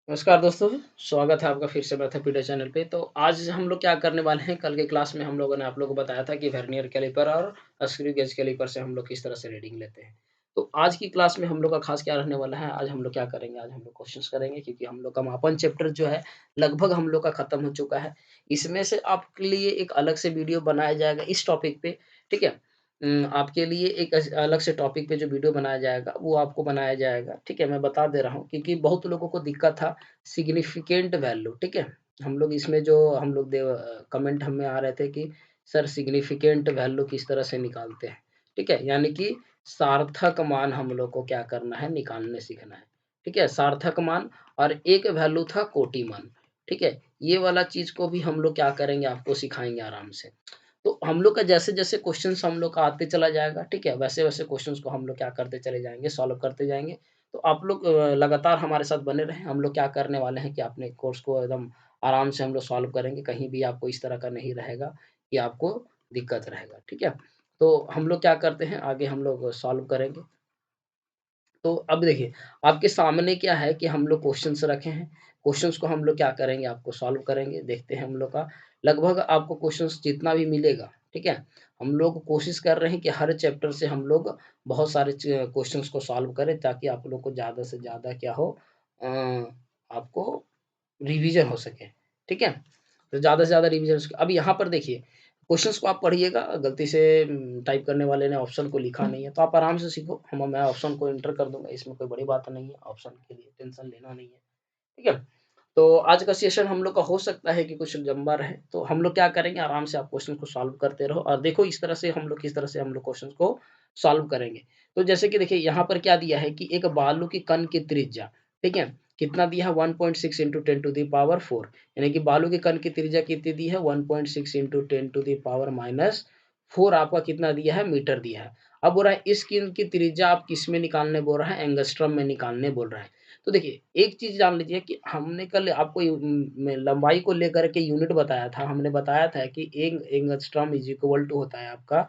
नमस्कार दोस्तों, स्वागत है आपका फिर से मैथमेटिक्स चैनल पे। तो आज हम लोग क्या करने वाले हैं, कल के क्लास में हम लोगों ने आप लोगों को बताया था कि वर्नियर कैलिपर और स्क्रू गेज कैलिपर से हम लोग किस तरह से रीडिंग लेते हैं। तो आज की क्लास में हम लोग का खास क्या रहने वाला है, आज हम लोग क्या करेंगे, आज हम लोग क्वेश्चंस करेंगे क्योंकि हम लोग का मापन चैप्टर जो है लगभग हम लोग का खत्म हो चुका है। इसमें से आपके लिए एक अलग से वीडियो बनाया जाएगा इस टॉपिक पे, ठीक है? आपके लिए एक अलग से टॉपिक पे जो वीडियो बनाया जाएगा, वो आपको बनाया जाएगा, ठीक है? मैं बता दे रहा हूँ क्योंकि बहुत लोगों को दिक्कत था सिग्निफिकेंट वैल्यू, ठीक है? हम लोग इसमें जो हम लोग कमेंट हमें आ रहे थे कि सर सिग्निफिकेंट वैल्यू किस तरह से निकालते हैं, ठीक है? यानी कि सार्थक मान हम लोग को क्या करना है, निकालने सीखना है, ठीक है? सार्थक मान और एक वैल्यू था कोटि मान, ठीक है? ये वाला चीज़ को भी हम लोग क्या करेंगे, आपको सिखाएँगे आराम से। तो हम लोग का जैसे-जैसे क्वेश्चन्स हम लोग का आते चला जाएगा, ठीक है? वैसे-वैसे क्वेश्चन्स को हम लोग क्या करते चले जाएँगे, सॉल्व करते जाएँगे। तो आप लोग लगातार हमारे साथ बने रहें। हम लोग क्या करने वाले हैं कि अपने कोर्स को एकदम आराम से हम लोग सॉल्व करेंगे। कहीं भी आपको इस तरह का नहीं रहेगा कि आपको दिक्कत रहेगा, ठीक है? तो हम लोग क्या करते हैं, आगे हम लोग सॉल्व करेंगे। तो अब देखिए, आपके सामने क्या है कि हम लोग क्वेश्चन्स रखे हैं। क्वेश्चन्स को हम लोग क्या करेंगे, आपको सॉल्व करेंगे। देखते हैं हम लोग का लगभग आपको क्वेश्चन्स जितना भी मिलेगा, ठीक है? हम लोग कोशिश कर रहे हैं कि हर चैप्टर से हम लोग बहुत सारे क्वेश्चन्स को सॉल्व करें ताकि आप लोग को ज़्यादा से ज़्यादा क्या हो, आपको रिवीजन हो सके, ठीक है? तो ज़्यादा से ज़्यादा रिवीजन अब यहाँ पर देखिए, क्वेश्चंस को आप पढ़िएगा, गलती से टाइप करने वाले ने ऑप्शन को लिखा नहीं है, तो आप आराम से सीखो। हम मैं ऑप्शन को एंटर कर दूँगा, इसमें कोई बड़ी बात नहीं है, ऑप्शन के लिए टेंशन लेना नहीं है, ठीक है? तो आज का सेशन हम लोग का हो सकता है कि कुछ लंबा रहे, तो हम लोग क्या करेंगे, आराम से आप क्वेश्चन को सॉल्व करते रहो और देखो इस तरह से हम लोग किस तरह से हम लोग क्वेश्चन को सॉल्व करेंगे। तो जैसे कि देखिए यहाँ पर क्या दिया है कि एक बालू की कण की त्रिज्या, ठीक है? कितना दिया है 1.6 इंटू 10 टू द पावर 4, यानी कि बालू के कण की त्रिज्या कितनी दी है 1.6 into 10 to the power minus 4 आपका कितना दिया है, मीटर दिया है। अब बोल रहा है इस कण की त्रिज्या आप किस में निकालने बोल रहा है, एंगस्ट्रम में निकालने बोल रहा है। तो देखिए, एक चीज़ जान लीजिए कि हमने कल आपको में लंबाई को लेकर के यूनिट बताया था। हमने बताया था कि एक एंगस्ट्रॉम इज़ इक्वल टू होता है आपका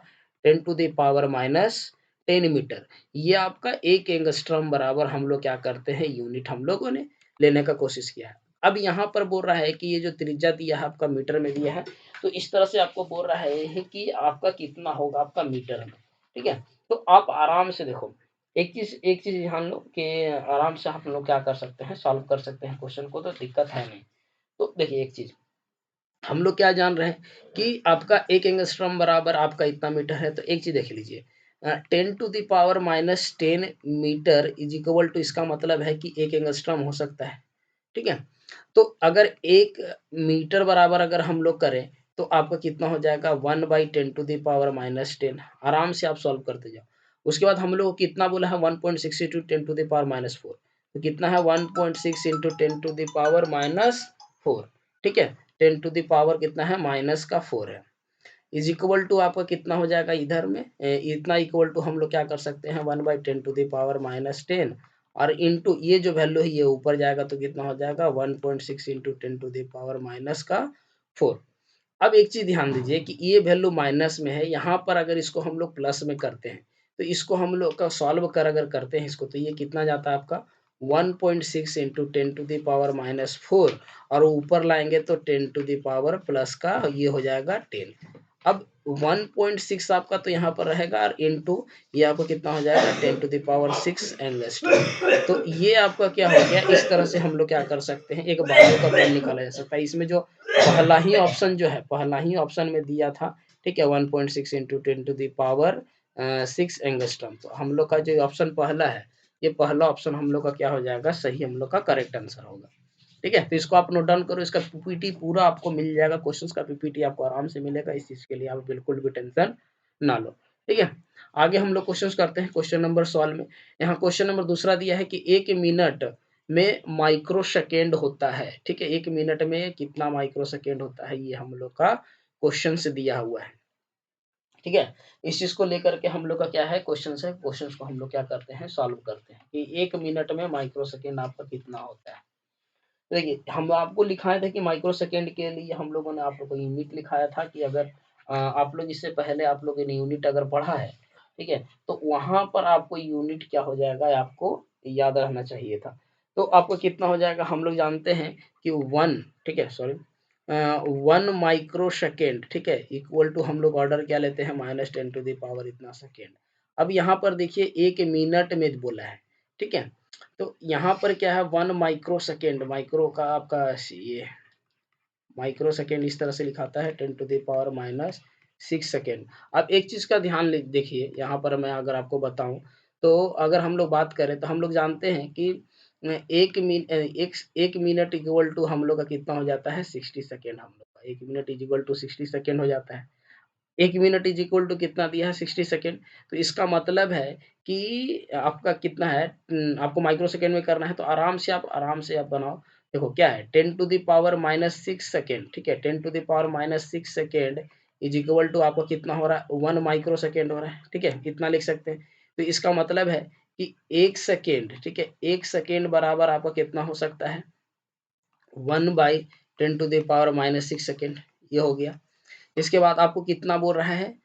10 to the power minus 10 metre. ये आपका 1 एंगस्ट्रॉम बराबर हम लोग क्या करते हैं, यूनिट हम लोगों ने लेने का कोशिश किया है। अब यहाँ पर बोल रहा है कि ये जो त्रिज्या दिया है आपका मीटर में दिया है, तो इस तरह से आपको बोल रहा है कि आपका कितना होगा आपका मीटर में, ठीक है? तो आप आराम से देखो, एक चीज़ ध्यान लो कि आराम से आप लोग क्या कर सकते हैं, सॉल्व कर सकते हैं क्वेश्चन को, तो दिक्कत है नहीं। तो देखिए एक चीज़, हम लोग क्या जान रहे हैं कि आपका 1 एंगस्ट्रॉम बराबर आपका इतना मीटर है, तो एक चीज़ देख लीजिए, 10 to the power minus 10 metre is equal to, इसका मतलब है कि 1 एंगस्ट्रॉम हो सकता है, ठीक है? तो अगर 1 मीटर बराबर अगर हम लोग करें, तो आपका कितना हो जाएगा 1/10 टू द पावर माइनस 10। आराम से आप सॉल्व करते जाओ। उसके बाद हम लोग को कितना बोला है 1.6 into 10 to the power minus 4, तो कितना है 1.6 into 10 to the power minus 4, ठीक है? 10 टू द पावर कितना है, माइनस का 4 है। इज़ इक्वल टू आपका कितना हो जाएगा इधर में, इतना इक्वल टू हम लोग क्या कर सकते हैं 1/10 टू द पावर माइनस 10 और इंटू ये जो वैल्यू है ये ऊपर जाएगा तो कितना हो जाएगा 1.6 into 10 to the power minus का 4। अब एक चीज़ ध्यान दीजिए कि ये वैल्यू माइनस में है, यहाँ पर अगर इसको हम लोग प्लस में करते हैं, तो इसको हम लोग का सॉल्व कर अगर करते हैं इसको, तो ये कितना जाता है आपका 1.6 into 10 to the power minus 4 और ऊपर लाएँगे तो 10 टू द पावर प्लस का ये हो जाएगा 10। अब 1.6 आपका तो यहाँ पर रहेगा और इनटू ये आपको कितना हो जाएगा 10 टू द पावर 6 एंगस्ट्रॉम। तो ये आपका क्या हो गया, इस तरह से हम लोग क्या कर सकते हैं, एक बालू का कण निकाला जा सकता है। इसमें जो पहला ही ऑप्शन जो है, पहला ही ऑप्शन में दिया था, ठीक है, 1.6 into 10 to the power 6 angstrom. तो हम लोग का जो ऑप्शन पहला है, ये पहला ऑप्शन हम लोग का क्या हो जाएगा, सही हम लोग का करेक्ट आंसर होगा। ठीक है, तो इसको आप नोट डाउन करो, इसका पीपीटी पूरा आपको मिल जाएगा, क्वेश्चंस का पीपीटी आपको आराम से मिलेगा, इस चीज़ के लिए आप बिल्कुल भी टेंशन ना लो। ठीक है, आगे हम लोग क्वेश्चंस करते हैं क्वेश्चन नंबर 16 में। यहाँ क्वेश्चन नंबर दूसरा दिया है कि 1 मिनट में माइक्रो सेकेंड होता है। ठीक है, 1 मिनट में कितना माइक्रो सेकेंड होता है, ये हम लोग का क्वेश्चन से दिया हुआ है। ठीक है, इस चीज़ को लेकर के हम लोग का क्या है, क्वेश्चंस है, क्वेश्चंस को हम लोग क्या करते हैं, सॉल्व करते हैं कि 1 मिनट में माइक्रो सेकेंड आपका कितना होता है। देखिए, हम आपको लिखाए थे कि माइक्रो सेकंड के लिए हम लोगों ने आप लोगों को यूनिट लिखाया था कि अगर आप लोग इससे पहले आप लोगों ने यूनिट अगर पढ़ा है, ठीक है? तो वहाँ पर आपको यूनिट क्या हो जाएगा, आपको याद रहना चाहिए था। तो आपको कितना हो जाएगा, हम लोग जानते हैं कि 1, ठीक है, सॉरी 1 माइक्रो सेकेंड, ठीक है, इक्वल टू हम लोग ऑर्डर क्या लेते हैं, -10⁻³ इतना सेकेंड। अब यहाँ पर देखिए 1 मिनट में बोला है, ठीक है, तो यहाँ पर क्या है 1 माइक्रो सेकेंड, माइक्रो का आपका ये माइक्रो सेकेंड इस तरह से लिखाता है 10⁻⁻6 सेकेंड। अब एक चीज़ का ध्यान देखिए, यहाँ पर मैं अगर आपको बताऊं, तो अगर हम लोग बात करें तो हम लोग जानते हैं कि एक मिनट इक्वल टू हम लोग का कितना हो जाता है 60 सेकेंड, हम लोग का 1 minute is equal to 60 second हो जाता है। 1 मिनट इज इक्वल टू कितना दिया है 60 सेकेंड। तो इसका मतलब है कि आपका कितना है, आपको माइक्रो सेकेंड में करना है तो आराम से आप बनाओ। देखो क्या है 10⁻⁻6 सेकेंड, ठीक है, 10⁻⁻6 सेकेंड इज इक्वल टू आपको कितना हो रहा है 1 माइक्रो सेकेंड हो रहा है, ठीक है, इतना लिख सकते हैं। तो इसका मतलब है कि 1 सेकेंड, ठीक है, 1 सेकेंड बराबर आपका कितना हो सकता है 1/10⁻⁻6 सेकेंड, ये हो गया। इसके बाद आपको कितना बोल रहा है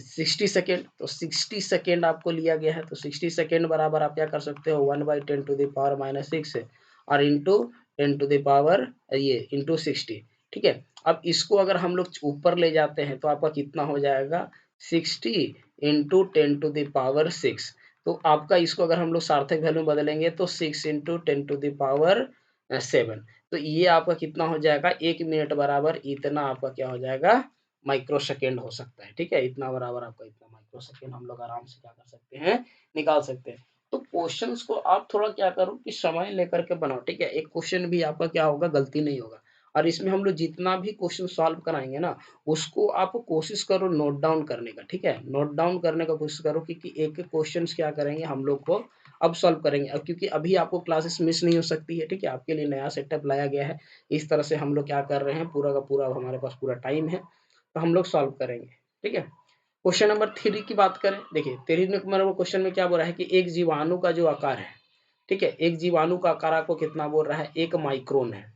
60 सेकेंड, तो 60 सेकेंड आपको लिया गया है, तो 60 सेकेंड बराबर आप क्या कर सकते हो 1/10⁻⁻6 और इंटू 10 ये इंटू 60, ठीक है। अब इसको अगर हम लोग ऊपर ले जाते हैं तो आपका कितना हो जाएगा 60 इंटू 10⁻6। तो आपका इसको अगर हम लोग सार्थक वैल्यू में बदलेंगे तो 6 इंटू 10⁻7। तो ये आपका कितना हो जाएगा 1 मिनट बराबर इतना आपका क्या हो जाएगा माइक्रो सेकेंड हो सकता है, ठीक है, इतना बराबर आपका इतना माइक्रो सेकेंड हम लोग आराम से क्या कर सकते हैं निकाल सकते हैं। तो क्वेश्चंस को आप थोड़ा क्या करो कि समय लेकर के बनाओ, ठीक है, एक क्वेश्चन भी आपका क्या होगा गलती नहीं होगा। और इसमें हम लोग जितना भी क्वेश्चन सॉल्व कराएंगे ना, उसको आप कोशिश करो नोट डाउन करने का, ठीक है, नोट डाउन करने का कोशिश करो, क्योंकि एक एक क्वेश्चन क्या करेंगे हम लोग को अब सॉल्व करेंगे। अब क्योंकि अभी आपको क्लासेस मिस नहीं हो सकती है, ठीक है, आपके लिए नया सेटअप लाया गया है। इस तरह से हम लोग क्या कर रहे हैं, पूरा का पूरा हमारे पास पूरा टाइम है, तो हम लोग सॉल्व करेंगे, ठीक है। क्वेश्चन नंबर 3 की बात करें, देखिए 3 नंबर क्वेश्चन में क्या बोल रहा है कि एक जीवाणु का जो आकार है, ठीक है, एक जीवाणु का आकार आपको कितना बोल रहा है 1 माइक्रोन है।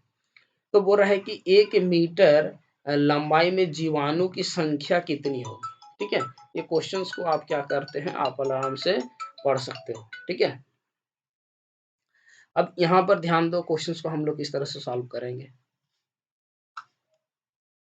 तो बोल रहा है कि 1 मीटर लंबाई में जीवाणु की संख्या कितनी होगी, ठीक है। ये क्वेश्चंस को आप क्या करते हैं, आप आराम से पढ़ सकते हो, ठीक है। अब यहाँ पर ध्यान दो, क्वेश्चंस को हम लोग किस तरह से सॉल्व करेंगे।